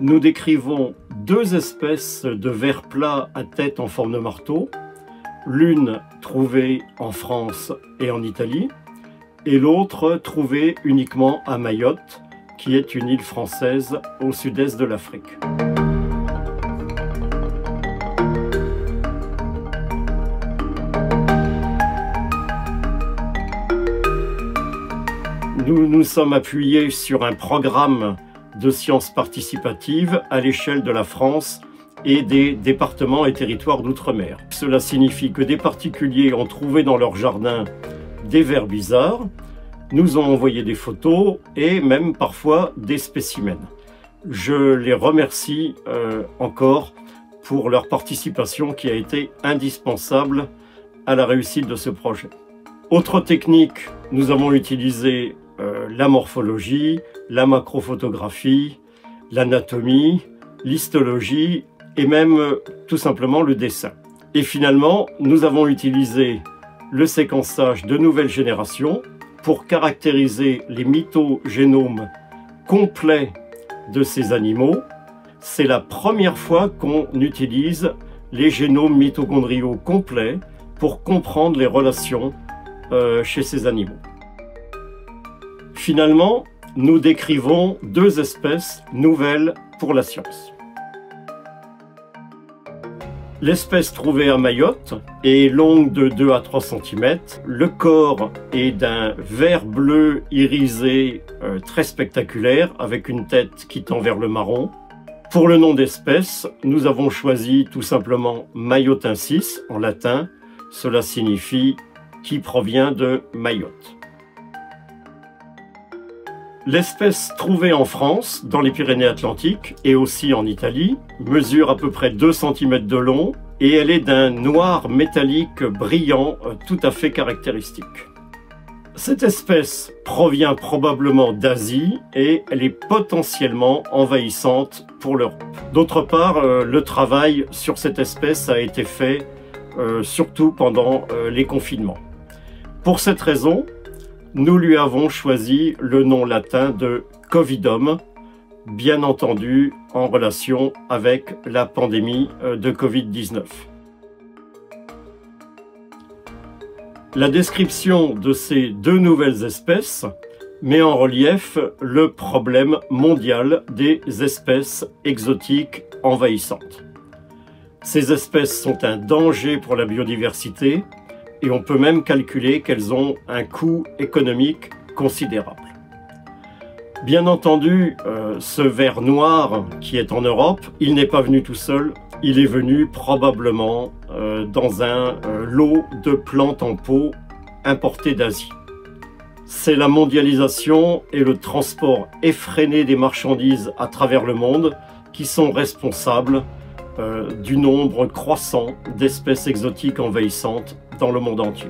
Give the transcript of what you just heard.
nous décrivons deux espèces de vers plats à tête en forme de marteau, l'une trouvée en France et en Italie, et l'autre trouvée uniquement à Mayotte, qui est une île française au sud-est de l'Afrique. Nous nous sommes appuyés sur un programme de sciences participatives à l'échelle de la France et des départements et territoires d'outre-mer. Cela signifie que des particuliers ont trouvé dans leur jardin des vers bizarres, nous ont envoyé des photos et même parfois des spécimens. Je les remercie encore pour leur participation qui a été indispensable à la réussite de ce projet. Autre technique, nous avons utilisé la morphologie, la macrophotographie, l'anatomie, l'histologie et même tout simplement le dessin. Et finalement, nous avons utilisé le séquençage de nouvelle génération pour caractériser les mitogénomes complets de ces animaux. C'est la première fois qu'on utilise les génomes mitochondriaux complets pour comprendre les relations chez ces animaux. Finalement, nous décrivons deux espèces nouvelles pour la science. L'espèce trouvée à Mayotte est longue de 2 à 3 cm. Le corps est d'un vert bleu irisé très spectaculaire avec une tête qui tend vers le marron. Pour le nom d'espèce, nous avons choisi tout simplement mayotensis en latin. Cela signifie qui provient de Mayotte. L'espèce trouvée en France, dans les Pyrénées-Atlantiques et aussi en Italie, mesure à peu près 2 cm de long et elle est d'un noir métallique brillant tout à fait caractéristique. Cette espèce provient probablement d'Asie et elle est potentiellement envahissante pour l'Europe. D'autre part, le travail sur cette espèce a été fait surtout pendant les confinements. Pour cette raison, nous lui avons choisi le nom latin de Covidum, bien entendu en relation avec la pandémie de Covid-19. La description de ces deux nouvelles espèces met en relief le problème mondial des espèces exotiques envahissantes. Ces espèces sont un danger pour la biodiversité, et on peut même calculer qu'elles ont un coût économique considérable. Bien entendu, ce ver noir qui est en Europe, il n'est pas venu tout seul, il est venu probablement dans un lot de plantes en pot importées d'Asie. C'est la mondialisation et le transport effréné des marchandises à travers le monde qui sont responsables du nombre croissant d'espèces exotiques envahissantes dans le monde entier.